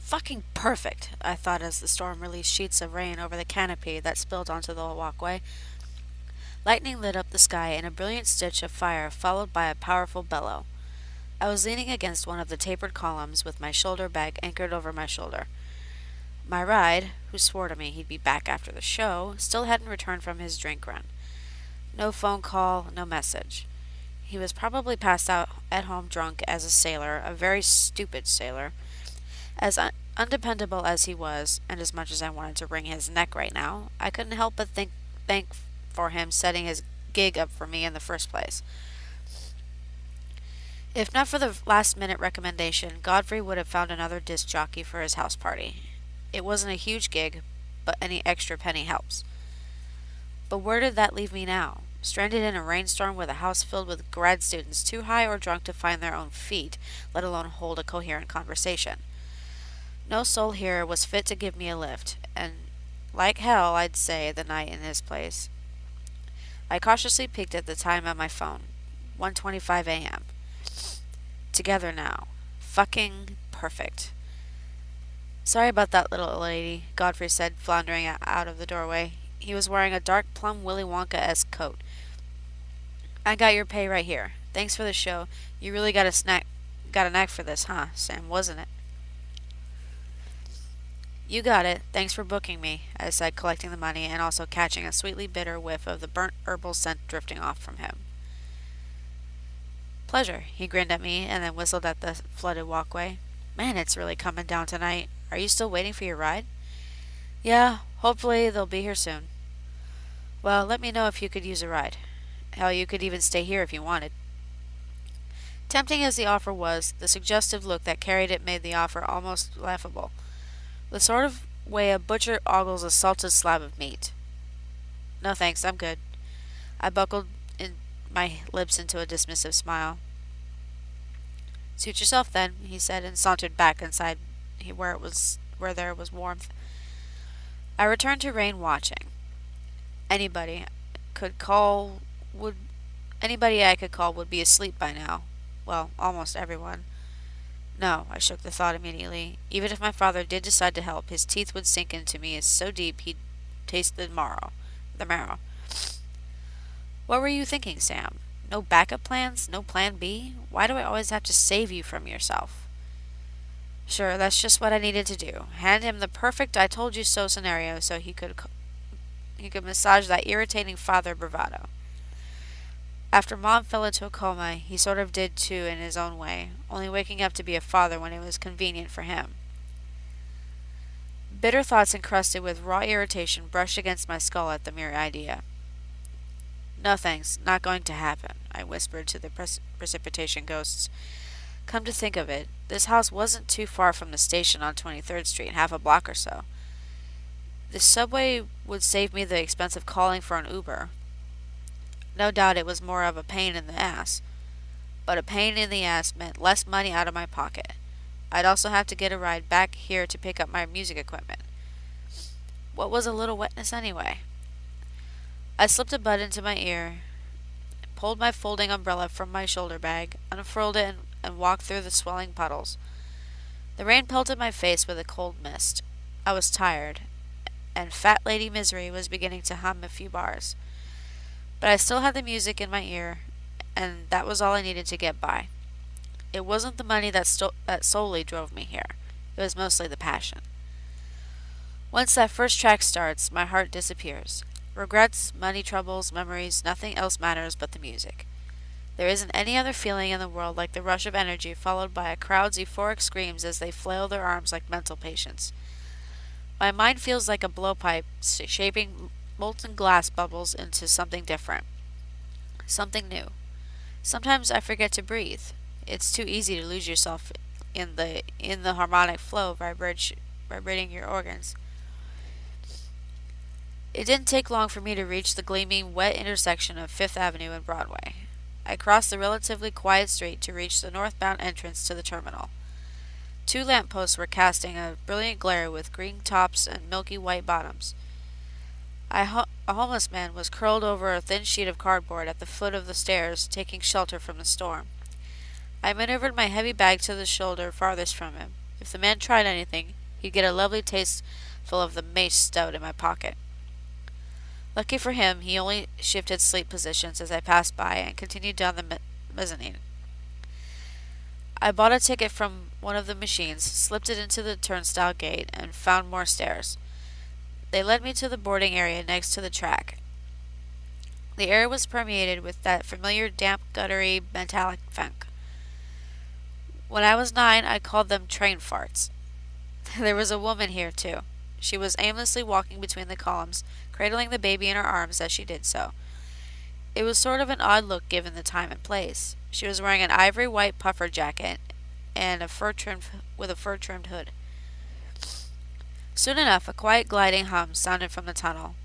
Fucking perfect, I thought as the storm released sheets of rain over the canopy that spilled onto the walkway. Lightning lit up the sky in a brilliant stitch of fire, followed by a powerful bellow. I was leaning against one of the tapered columns with my shoulder bag anchored over my shoulder. My ride, who swore to me he'd be back after the show, still hadn't returned from his drink run. No phone call, no message. He was probably passed out at home drunk as a sailor, a very stupid sailor. As undependable as he was, and as much as I wanted to wring his neck right now, I couldn't help but thank for him setting his gig up for me in the first place. If not for the last-minute recommendation, Godfrey would have found another disc jockey for his house party. It wasn't a huge gig, but any extra penny helps. But where did that leave me now? Stranded in a rainstorm with a house filled with grad students too high or drunk to find their own feet, let alone hold a coherent conversation. No soul here was fit to give me a lift, and like hell, I'd say, the night in his place. I cautiously peeked at the time on my phone. 1:25 a.m. Together now. Fucking perfect. Sorry about that, little lady, Godfrey said, floundering out of the doorway. He was wearing a dark plum Willy Wonka-esque coat. I got your pay right here. Thanks for the show. You really got a knack for this, huh, Sam, wasn't it? You got it. Thanks for booking me, I said, collecting the money and also catching a sweetly bitter whiff of the burnt herbal scent drifting off from him. Pleasure, he grinned at me and then whistled at the flooded walkway. Man, it's really coming down tonight. Are you still waiting for your ride? Yeah, hopefully they'll be here soon. Well, let me know if you could use a ride. Hell, you could even stay here if you wanted. Tempting as the offer was, the suggestive look that carried it made the offer almost laughable. The sort of way a butcher ogles a salted slab of meat. No thanks, I'm good. I buckled my lips into a dismissive smile. Suit yourself then, he said, and sauntered back inside where there was warmth. I returned to Rain watching. Anybody would anybody I could call would be asleep by now. Well, almost everyone. No, I shook the thought immediately. Even if my father did decide to help, his teeth would sink into me so deep he'd taste the marrow. What were you thinking, Sam? No backup plans? No plan B? Why do I always have to save you from yourself? Sure, that's just what I needed to do. Hand him the perfect I told you so scenario so he could massage that irritating father bravado. After Mom fell into a coma, he sort of did too in his own way, only waking up to be a father when it was convenient for him. Bitter thoughts encrusted with raw irritation brushed against my skull at the mere idea. No thanks, not going to happen, I whispered to the precipitation ghosts. Come to think of it, this house wasn't too far from the station on 23rd Street, half a block or so. The subway would save me the expense of calling for an Uber. No doubt it was more of a pain in the ass. But a pain in the ass meant less money out of my pocket. I'd also have to get a ride back here to pick up my music equipment. What was a little wetness anyway? I slipped a bud into my ear, pulled my folding umbrella from my shoulder bag, unfurled it, and walked through the swelling puddles. The rain pelted my face with a cold mist. I was tired, and Fat Lady Misery was beginning to hum a few bars. But I still had the music in my ear, and that was all I needed to get by. It wasn't the money that solely drove me here. It was mostly the passion. Once that first track starts, my heart disappears. Regrets, money troubles, memories, nothing else matters but the music. There isn't any other feeling in the world like the rush of energy followed by a crowd's euphoric screams as they flail their arms like mental patients. My mind feels like a blowpipe shaping molten glass bubbles into something different. Something new. Sometimes I forget to breathe. It's too easy to lose yourself in the harmonic flow vibrating your organs. It didn't take long for me to reach the gleaming, wet intersection of Fifth Avenue and Broadway. I crossed the relatively quiet street to reach the northbound entrance to the terminal. 2 lampposts were casting a brilliant glare with green tops and milky white bottoms. A homeless man was curled over a thin sheet of cardboard at the foot of the stairs, taking shelter from the storm. I maneuvered my heavy bag to the shoulder farthest from him. If the man tried anything, he'd get a lovely taste-full of the mace stowed in my pocket. Lucky for him, he only shifted sleep positions as I passed by and continued down the mezzanine. I bought a ticket from one of the machines, slipped it into the turnstile gate, and found more stairs. They led me to the boarding area next to the track. The air was permeated with that familiar damp, guttery, metallic funk. When I was 9, I called them train farts. There was a woman here, too. She was aimlessly walking between the columns, cradling the baby in her arms as she did so. It was sort of an odd look given the time and place. She was wearing an ivory white puffer jacket and a fur-trimmed hood. Soon enough, a quiet gliding hum sounded from the tunnel.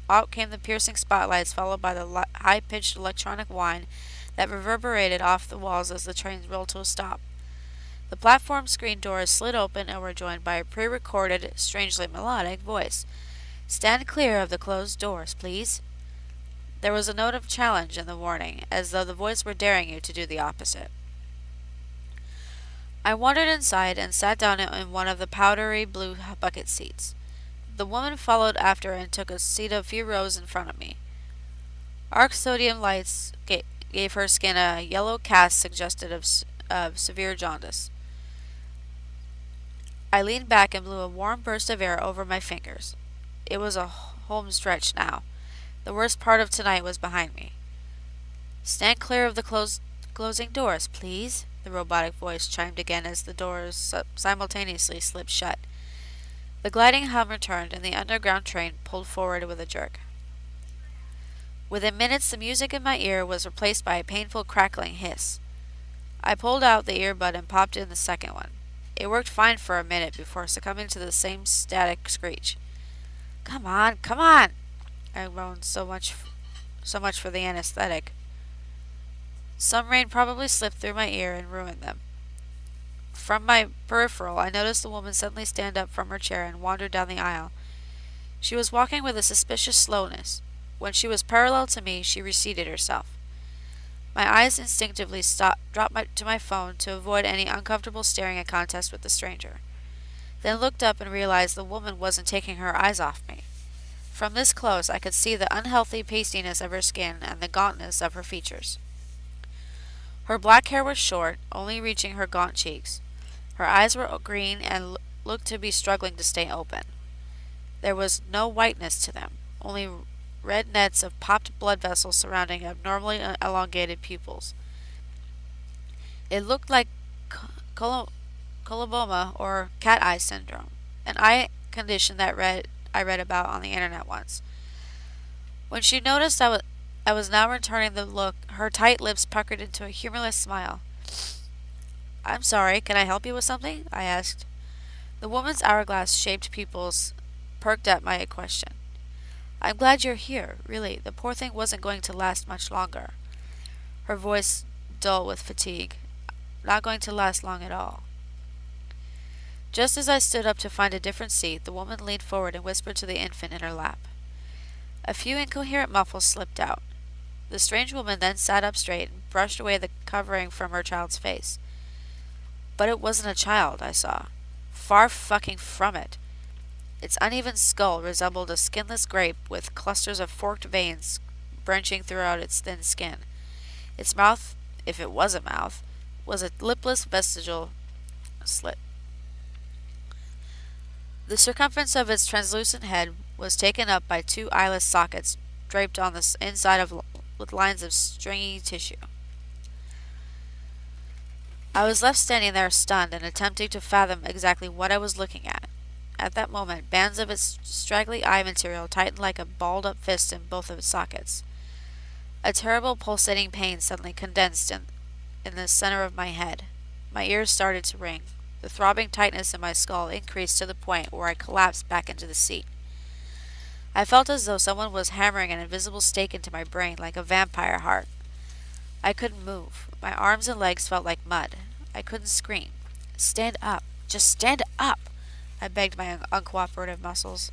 Out came the piercing spotlights, followed by the high-pitched electronic whine that reverberated off the walls as the train rolled to a stop. The platform screen doors slid open and were joined by a pre-recorded, strangely melodic voice. "Stand clear of the closed doors, please." There was a note of challenge in the warning, as though the voice were daring you to do the opposite. I wandered inside and sat down in one of the powdery blue bucket seats. The woman followed after and took a seat a few rows in front of me. Arc sodium lights gave her skin a yellow cast suggestive of severe jaundice. I leaned back and blew a warm burst of air over my fingers. It was a home stretch now. The worst part of tonight was behind me. "Stand clear of the closing doors, please," the robotic voice chimed again as the doors simultaneously slipped shut. The gliding hum returned, and the underground train pulled forward with a jerk. Within minutes, the music in my ear was replaced by a painful crackling hiss. I pulled out the earbud and popped in the second one. It worked fine for a minute before succumbing to the same static screech. Come on! I groaned, so much for the anesthetic. Some rain probably slipped through my ear and ruined them. From my peripheral, I noticed the woman suddenly stand up from her chair and wander down the aisle. She was walking with a suspicious slowness. When she was parallel to me, she receded herself. My eyes instinctively dropped to my phone to avoid any uncomfortable staring at contest with the stranger. Then looked up and realized the woman wasn't taking her eyes off me. From this close, I could see the unhealthy pastiness of her skin and the gauntness of her features. Her black hair was short, only reaching her gaunt cheeks. Her eyes were green and looked to be struggling to stay open. There was no whiteness to them, only red nets of popped blood vessels surrounding abnormally elongated pupils. It looked like coloboma or cat eye syndrome, an eye condition that I read about on the internet once. When she noticed I was now returning the look, her tight lips puckered into a humorless smile. "I'm sorry, can I help you with something?" I asked. The woman's hourglass-shaped pupils perked at my question. "I'm glad you're here, really. The poor thing wasn't going to last much longer." Her voice dull with fatigue. "Not going to last long at all." Just as I stood up to find a different seat, the woman leaned forward and whispered to the infant in her lap. A few incoherent muffles slipped out. The strange woman then sat up straight and brushed away the covering from her child's face. But it wasn't a child, I saw. Far fucking from it. Its uneven skull resembled a skinless grape with clusters of forked veins branching throughout its thin skin. Its mouth, if it was a mouth, was a lipless vestigial slit. The circumference of its translucent head was taken up by two eyeless sockets draped on the inside with lines of stringy tissue. I was left standing there stunned and attempting to fathom exactly what I was looking at. At that moment, bands of its straggly eye material tightened like a balled-up fist in both of its sockets. A terrible pulsating pain suddenly condensed in the center of my head. My ears started to ring. The throbbing tightness in my skull increased to the point where I collapsed back into the seat. I felt as though someone was hammering an invisible stake into my brain like a vampire heart. I couldn't move. My arms and legs felt like mud. I couldn't scream. "Stand up. Just stand up," I begged my uncooperative muscles.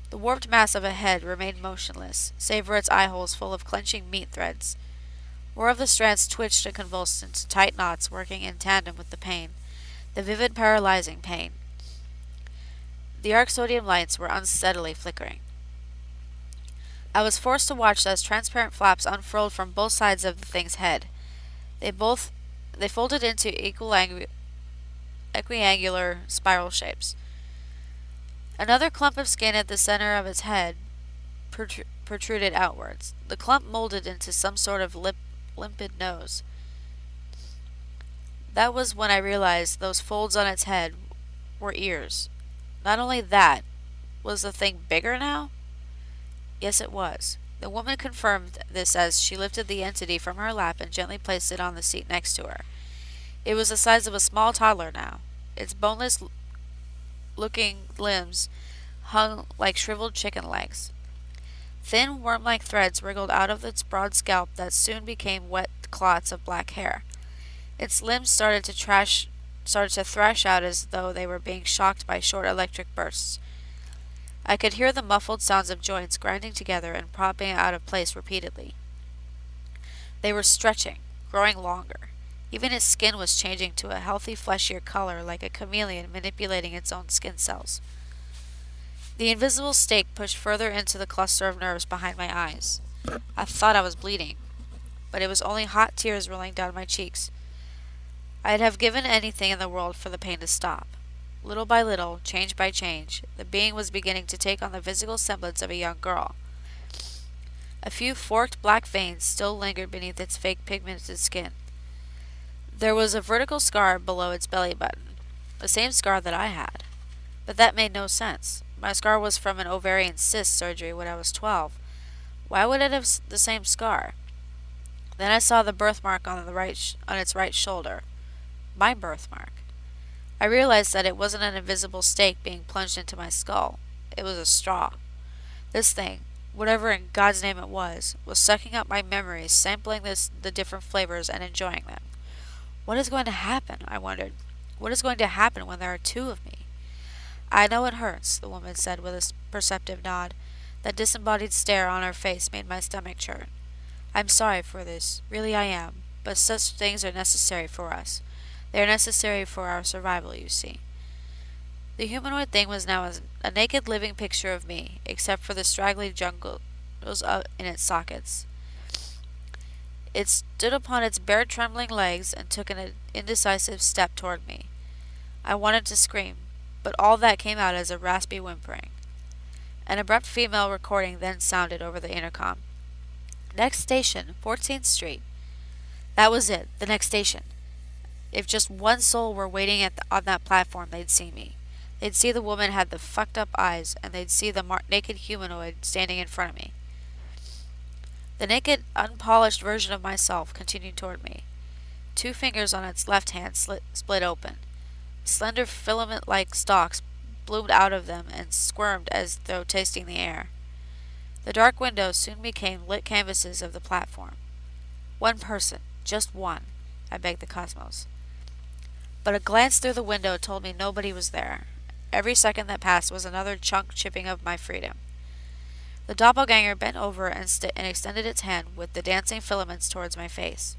The warped mass of a head remained motionless, save for its eye holes full of clenching meat threads. More of the strands twitched and convulsed into tight knots working in tandem with the pain. the vivid paralyzing pain. The arc sodium lights were unsteadily flickering. I was forced to watch as transparent flaps unfurled from both sides of the thing's head. They both they folded into equiangular spiral shapes. Another clump of skin at the center of its head protruded outwards. The clump molded into some sort of limpid nose. That was when I realized those folds on its head were ears. Not only that, was the thing bigger now? Yes, it was. The woman confirmed this as she lifted the entity from her lap and gently placed it on the seat next to her. It was the size of a small toddler now. Its boneless-looking limbs hung like shriveled chicken legs. Thin, worm-like threads wriggled out of its broad scalp that soon became wet clots of black hair. Its limbs started to thrash out as though they were being shocked by short electric bursts. I could hear the muffled sounds of joints grinding together and popping out of place repeatedly. They were stretching, growing longer. Even its skin was changing to a healthy, fleshier color like a chameleon manipulating its own skin cells. The invisible stake pushed further into the cluster of nerves behind my eyes. I thought I was bleeding, but it was only hot tears rolling down my cheeks. I'd have given anything in the world for the pain to stop. Little by little, change by change, the being was beginning to take on the physical semblance of a young girl. A few forked black veins still lingered beneath its fake pigmented skin. There was a vertical scar below its belly button, the same scar that I had. But that made no sense. My scar was from an ovarian cyst surgery when I was 12. Why would it have the same scar? Then I saw the birthmark on its right shoulder. My birthmark. I realized that it wasn't an invisible stake being plunged into my skull. It was a straw. This thing, whatever in God's name it was sucking up my memories, sampling the different flavors, and enjoying them. What is going to happen? I wondered. What is going to happen when there are two of me? I know it hurts, the woman said with a perceptive nod. That disembodied stare on her face made my stomach churn. I'm sorry for this. Really I am. But such things are necessary for us. They are necessary for our survival, you see. The humanoid thing was now a naked living picture of me, except for the straggly jungles in its sockets. It stood upon its bare trembling legs and took an indecisive step toward me. I wanted to scream, but all that came out as a raspy whimpering. An abrupt female recording then sounded over the intercom. Next station, 14th Street. That was it, the next station. If just one soul were waiting on that platform, they'd see me. They'd see the woman had the fucked up eyes, and they'd see the naked humanoid standing in front of me. The naked, unpolished version of myself continued toward me. 2 fingers on its left hand split open. Slender filament-like stalks bloomed out of them and squirmed as though tasting the air. The dark windows soon became lit canvases of the platform. One person, just one, I begged the cosmos. But a glance through the window told me nobody was there. Every second that passed was another chunk chipping of my freedom. The doppelganger bent over and extended its hand with the dancing filaments towards my face.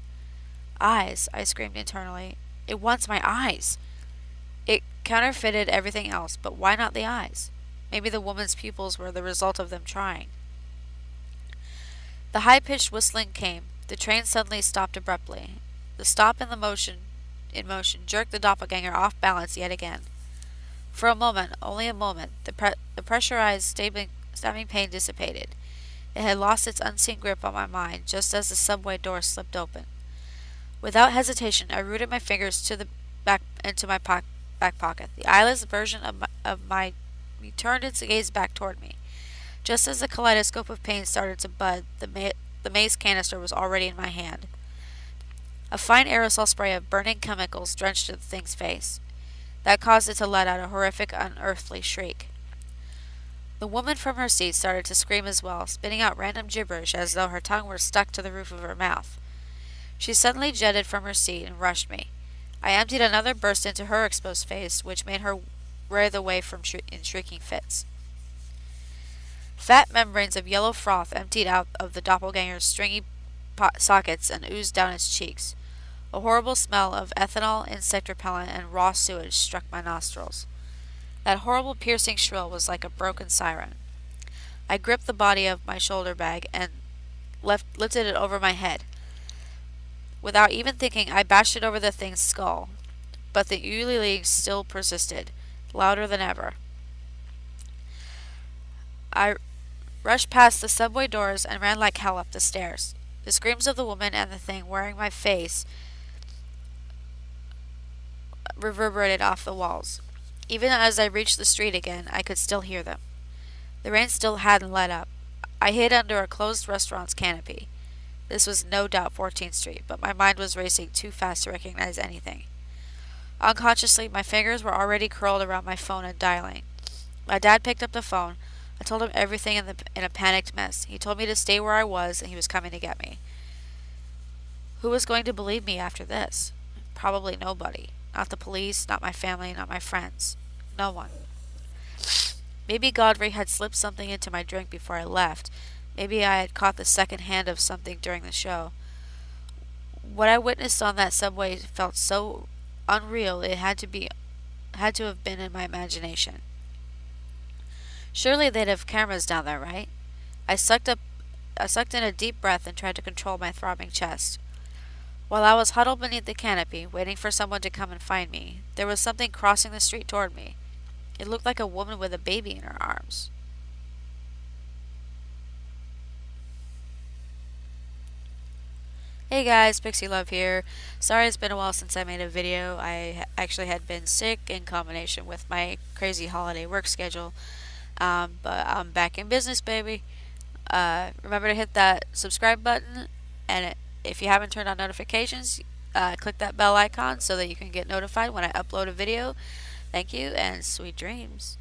Eyes, I screamed internally. It wants my eyes. It counterfeited everything else, but why not the eyes? Maybe the woman's pupils were the result of them trying. The high-pitched whistling came. The train suddenly stopped abruptly. The stop in motion jerked the doppelganger off balance yet again. For a moment, only a moment, the pressurized stabbing pain dissipated. It had lost its unseen grip on my mind just as the subway door slipped open. Without hesitation, I rooted my fingers into my back pocket. The eyeless version of me turned its gaze back toward me. Just as the kaleidoscope of pain started to bud, the mace canister was already in my hand. A fine aerosol spray of burning chemicals drenched the thing's face. That caused it to let out a horrific, unearthly shriek. The woman from her seat started to scream as well, spitting out random gibberish as though her tongue were stuck to the roof of her mouth. She suddenly jetted from her seat and rushed me. I emptied another burst into her exposed face, which made her writhe away in shrieking fits. Fat membranes of yellow froth emptied out of the doppelganger's stringy sockets and oozed down its cheeks. A horrible smell of ethanol, insect repellent, and raw sewage struck my nostrils. That horrible piercing shrill was like a broken siren. I gripped the body of my shoulder bag and lifted it over my head. Without even thinking, I bashed it over the thing's skull. But the ululating still persisted, louder than ever. I rushed past the subway doors and ran like hell up the stairs. The screams of the woman and the thing wearing my face reverberated off the walls. Even as I reached the street again, I could still hear them. The rain still hadn't let up. I hid under a closed restaurant's canopy. This was no doubt 14th Street, but my mind was racing too fast to recognize anything. Unconsciously, my fingers were already curled around my phone and dialing. My dad picked up the phone. I told him everything in a panicked mess. He told me to stay where I was, and he was coming to get me. Who was going to believe me after this? Probably nobody. Not the police, not my family, not my friends. No one. Maybe Godfrey had slipped something into my drink before I left. Maybe I had caught the second hand of something during the show. What I witnessed on that subway felt so unreal it had to have been in my imagination. Surely they'd have cameras down there, right? I sucked in a deep breath and tried to control my throbbing chest. While I was huddled beneath the canopy, waiting for someone to come and find me, there was something crossing the street toward me. It looked like a woman with a baby in her arms. Hey guys, Pixie Love here. Sorry it's been a while since I made a video. I actually had been sick in combination with my crazy holiday work schedule. But I'm back in business, baby. Remember to hit that subscribe button, and if you haven't turned on notifications, click that bell icon so that you can get notified when I upload a video. Thank you, and sweet dreams.